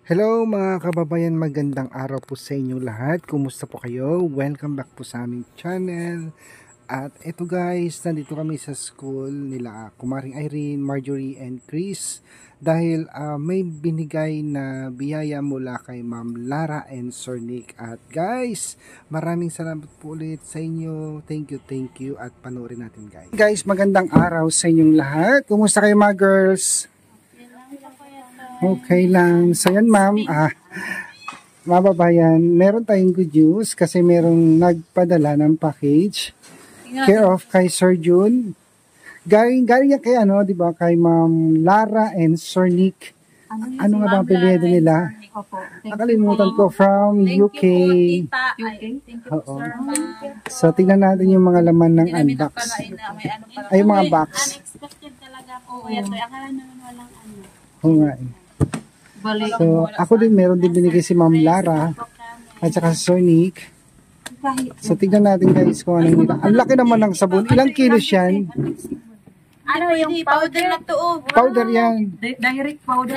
Hello mga kababayan, magandang araw po sa inyo lahat. Kumusta po kayo? Welcome back po sa aming channel. At eto guys, nandito kami sa school nila Kumaring Irene, Marjorie and Chris. Dahil may binigay na biyaya mula kay Ma'am Lara and Sir Nick. At guys, maraming salamat po ulit sa inyo. Thank you at panoorin natin guys. Guys, magandang araw sa inyong lahat. Kumusta kayo mga girls? Okay lang. So yan ma'am, mababayan, meron tayong good news kasi merong nagpadala ng package care of kay Sir June. Galing yan kay di ba, kay Ma'am Lara and Sir Nick. Ano nga ba pilihan nila? Nakalimutan ko from UK. Oo. So tingnan natin yung mga laman ng unbox. Ay, yung mga box. Unexpected talaga po. Akala naman walang ano. Oo nga eh. So, ako din, meron din binigay si Ma'am Lara at saka si Sir Nick. So, tignan natin guys kung ano nila. Ang laki naman ng sabon. Ilang kilos yan? Ano yung powder na to? Powder yan. Direct powder.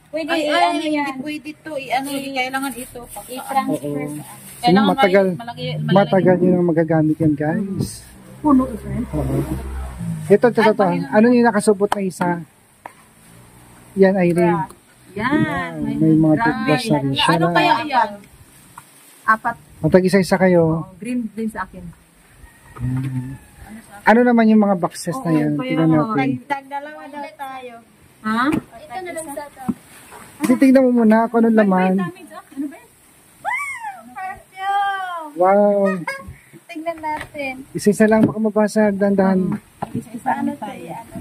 Pwede Hindi pwede to. Kailangan ito. i-transfer So, matagal yun ang magagamit yan guys. Puno ito. Oo. Ito. Ano yung nakasupot na isa? Yan, Irene. Yan. May mga toothbrush na rin siya. Ano kaya yan? Apat. Matag-isa kayo. Green din sa akin. Ano naman yung mga boxes na yan? Tingnan natin. Tag-dalawa daw tayo. Ha? Ito na lang sa to. Tingnan mo muna kung ano laman. Ano ba yan? Perfume! Wow. Tingnan natin. Isa-isa lang baka mabasa. Dandahan. Paano to i-ano?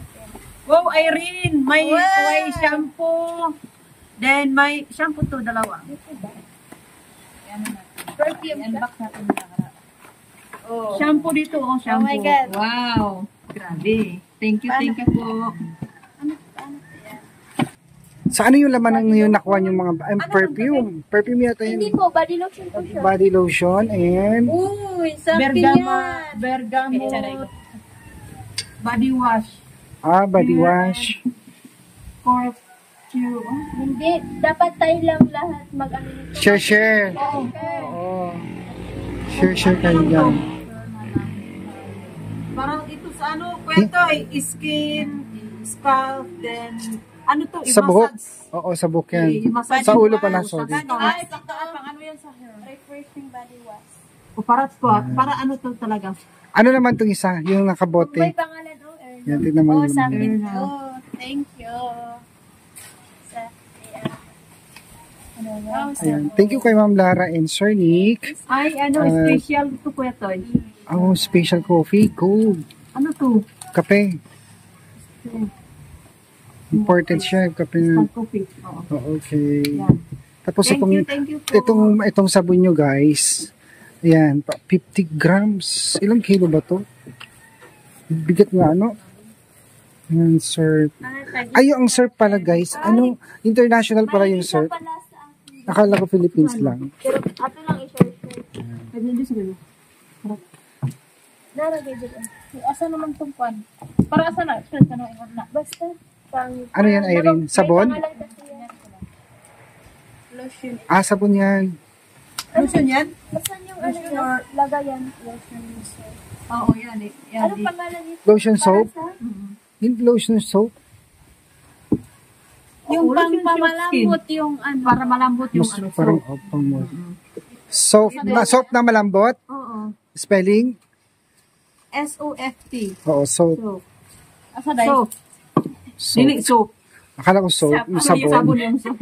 Wow, Irene! May shampoo. Then may shampoo to, dalawa. Perfume. Unbox natin na. Shampoo dito, shampoo. Oh my God. Wow. Grabe. Thank you po. Paano to yan? Sa ano yung laman ng yung nakuha yung mga perfume? Perfume yata Hindi yun. po, body lotion po siya. Body lotion and Uy, something yan. Bergamot. Body wash. body wash. Perfume. Hindi, dapat tayo lang lahat mag-ano nito. Share. Okay. Oo. Share kayo dyan. Parang ito sa ano, kwento skin, scalp, then ano to, Sa buhok. i-massage. Oo, sa buhok yan. I-massage Sa ulo yung pala, ano, sorry. sa gano'n. Ay, pang ano yan sa hair? Refreshing body wash. O para ano to talaga? Ano naman itong isa? Yung May nakabote. pangalan, Erno. Yan, tignan mo Oh, yung sabi laman. ko. Thank you. Ayan. Thank you kay Ma'am Lara and Sir Nick. Ay, ano, special to kuya Toy. Oh, special coffee. Cool. Ano to? Kape. Important siya. Kape na. Pang coffee. Oo. Oh, okay. Yan. Tapos Thank you po. itong sabon nyo guys. Ayan, 50 grams. Ilang kilo ba to? Bigat nga ano? Ayan, surf. Ay, ang surf pala guys. Ano? International pala yung surf. Akala ko Philippines lang. Pero ato lang i-share. Pwede hindi siguro. Naragay dito. Asa naman itong pan? Para asa na? Friends, ano, ingon na. Basta. Ano yan, Irene? Sabon? May pangalan kasi yan. Lotion. Sabon yan. Lotion yan? Basta yung ano yan, lagayan. Lotion. Oo, yan. Yan. Anong pangalan nito? Lotion soap? Para sa? Yung lotion soap? Yung Oo, lotion pangpamalambot yung ano. Para malambot yung Mas ano. parang pang soap na malambot? Oo. Spelling? S-O-F-T. Oo, soap. Soap. Asa dahil? Soap. Soap. Dili, soap. Akala ko soap. Yung Sabon sabon. yung soap.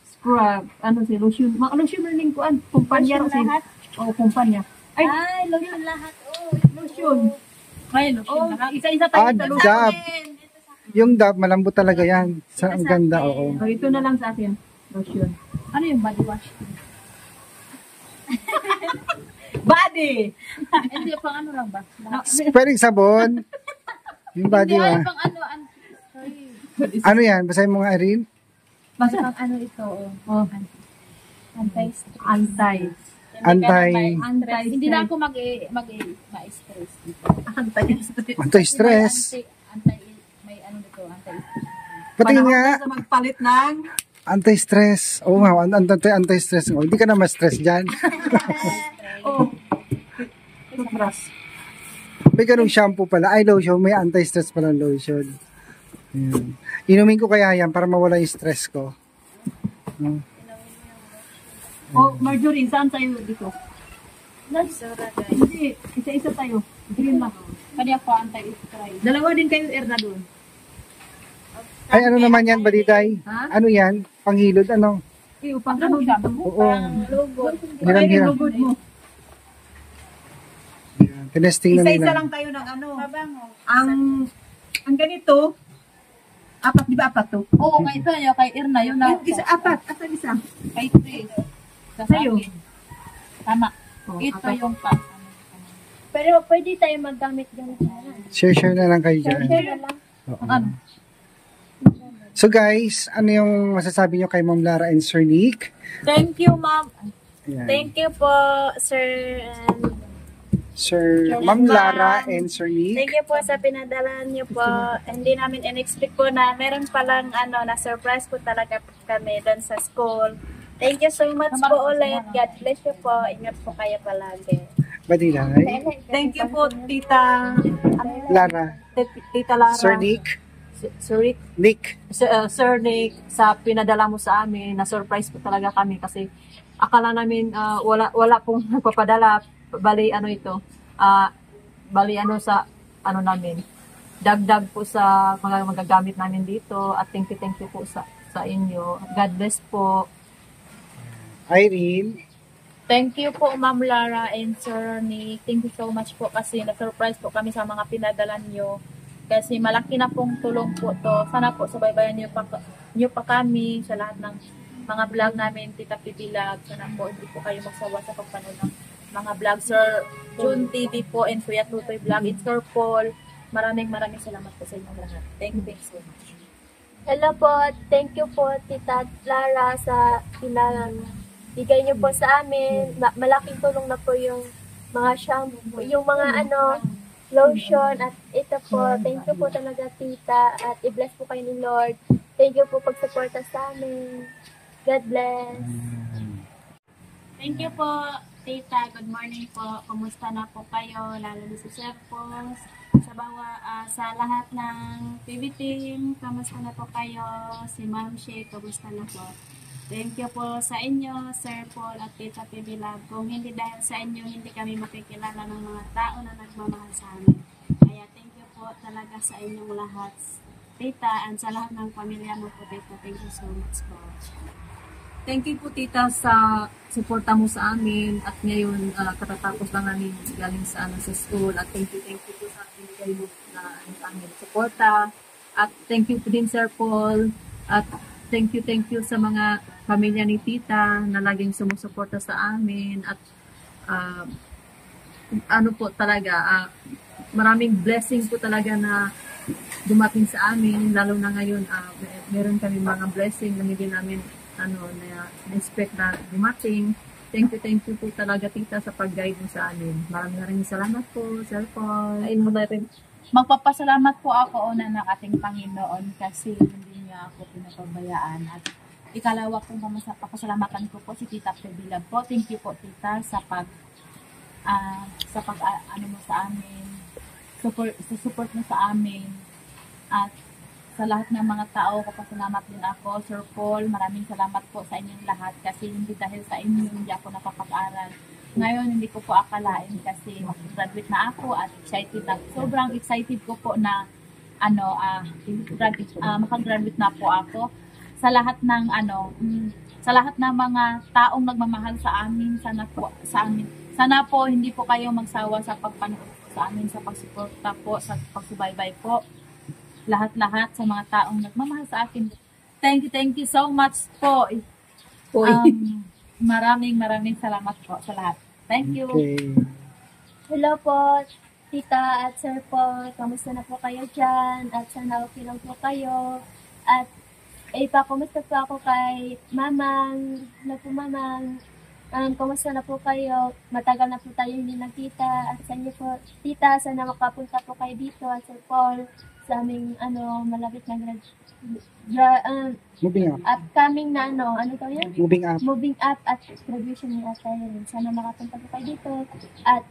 Scrub. Ano si lotion. Mga lotion na rin kuan. Kumpanya Lotion si. lahat? Oo, kumpanya. Ay, Lotion lahat. Oh, lotion. Ay, lotion lahat. Isa-isa tayo sa lotion. Dab. Yung dab, malambot talaga yan. Ang ganda, oo. So, ito na lang sa akin. Lotion. Ano yung body wash? Body! Hindi, pang ano lang ba? Pwedeng sabon. Yung body Hindi, wa. pang ano, Ano yan? Basahin mo nga, Irene? Basta pang ano ito, oh. Anti-stress. Anti- Hindi na ako ma-stress dito. Anti-stress. Anti-stress. Anti, may ano dito, anti-stress. Pati nga, Panahon na sa magpalit ng Anti-stress. Oh, wow. Anti-stress. Oh, hindi ka na ma-stress dyan. Oh. Toothbrush. May ganung shampoo pala. Ay, lotion. May anti-stress pala lotion. Ayan. Inumin ko kaya yan para mawala yung stress ko. Oh, Marjorie, saan tayo dito? Nagsura guys. Hindi, isa-isa tayo. Green lang. Kanya po anti-stress. Dalawa din kayo, Erna, doon. Ay, ano naman yan, Baliday? Ha? Ano yan? Panghilod, ano? Eh, upang ano dito? Oo. Lugod. Hiram, hiram. Lugod mo. Ayan. Tinesting na Isa-isa nila. lang tayo ng ano. Mabango. Ang ganito, apat, di ba apat to? Oo, kay Toyo, kay Irna, yun na. Yung isa, apat. Asan isa? Kay Chris. Sa Sa'yo? akin. Tama. Oh, Ito apat. yung pa. Pero pwede tayo maggamit ganito. Share na lang kayo dyan. Share na lang. Oo. Ano? So guys, ano yung masasabi nyo kay Ma'am Lara and Sir Nick? Thank you, ma'am. Ayan. Thank you po, sir. And Sir Ma'am Lara and Sir Nick. thank you po sa pinadala niyo po. Hindi namin in-expect po na meron palang na surprise po talaga kami doon sa school. Thank you so much po ulit. God bless you po. Ingat po kayo palagi. Baliday. Thank you po, Tita. Lara. Tita Lara. Sir Nick. Sir Rick. Nick. Sir Nick, sa pinadala mo sa amin, na-surprise po talaga kami kasi akala namin wala pong nagpapadala. Bali, ano ito, bali, ano sa, ano namin, dagdag po sa mga magagamit namin dito at thank you po sa inyo. God bless po. Irene. Thank you po, Ma'am Lara and Sir Nick. Thank you so much po kasi na-surprise po kami sa mga pinadala niyo. Kasi malaki na pong tulong po to. Sana po subaybayan niyo pa kami sa lahat ng mga vlog namin, Tita Pibilag. Sana po hindi po kayo magsawa sa pagpanood ng mga vlog. Sir June TV po and Kuya Tutoy Vlog. It's Sir Paul. Maraming salamat po sa inyo lahat. Thank you so much. Hello po, thank you po Tita Lara sa bigay niyo po sa amin. Malaking tulong na po yung mga shampoo, yung mga lotion at ito po. Thank you po talaga Tita at i-bless po kayo ni Lord. Thank you po pagsuporta sa amin. God bless. Thank you po, Tita. Good morning po. Kumusta na po kayo? Lalo na si Chef Paul. Sa lahat ng PB team, kamusta na po kayo? Si Ma'am Shay, kamusta na po? Thank you po sa inyo, Sir Paul at Tita PB Lab. Kung hindi dahil sa inyo, hindi kami makikilala ng mga tao na nagmamahal sa amin. Kaya thank you po talaga sa inyong lahat, Tita, and sa lahat ng pamilya mo po, Tita. Thank you so much po. Thank you po, Tita, sa suporta mo sa amin at ngayon katatapos lang namin galing sa school at thank you po sa binigay mo na sa amin suporta at thank you po din Sir Paul at thank you sa mga pamilya ni Tita na laging sumusuporta sa amin at ano po talaga maraming blessing po talaga na dumating sa amin lalo na ngayon meron kami mga blessing na hindi namin na-expect na dumating. Thank you po talaga Tita sa pag-guide mo sa amin. Maraming salamat po, Sir Paul. Ayun mo na rin. Magpapasalamat po ako una ng ating Panginoon kasi hindi niya ako pinapabayaan at ikalawa po papasalamatan ko po si Tita Pebilag po. Thank you po Tita sa ano mo sa amin, support mo sa amin at sa lahat ng mga tao, kapasalamat din ako. Sir Paul, maraming salamat po sa inyong lahat kasi hindi dahil sa inyo hindi ako nakapag-aral. Ngayon, hindi ko po akalain kasi mag-graduate na ako at excited na. Sobrang excited ko po na makagraduate na po ako. Sa lahat ng sa lahat ng mga taong nagmamahal sa amin, sana po hindi po kayo magsawa sa pagpanood po sa amin, sa pagsuporta po, sa pagsubaybay po. Lahat-lahat sa mga taong nagmamahal sa akin. Thank you so much po. Maraming salamat po sa lahat. Thank you. Okay. Hello po Tita at Sir Paul. Kamusta na po kayo dyan? At sana okay lang po kayo. At kumusta po ako kay Mamang. Hello po Mamang. Kumusta na po kayo? Matagal na po tayo hindi nagkita. At sa inyo po, Tita, sana makapunta po kayo dito. At Sir Paul, sa aming malapit na Moving up. upcoming na ano to yan? Moving up. Moving up at graduation ni Ate Irene. Sana makapunta po kayo dito at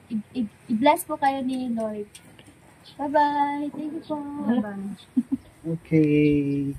i-bless po kayo ni Lord. Bye-bye. Thank you po. Bye-bye. Okay.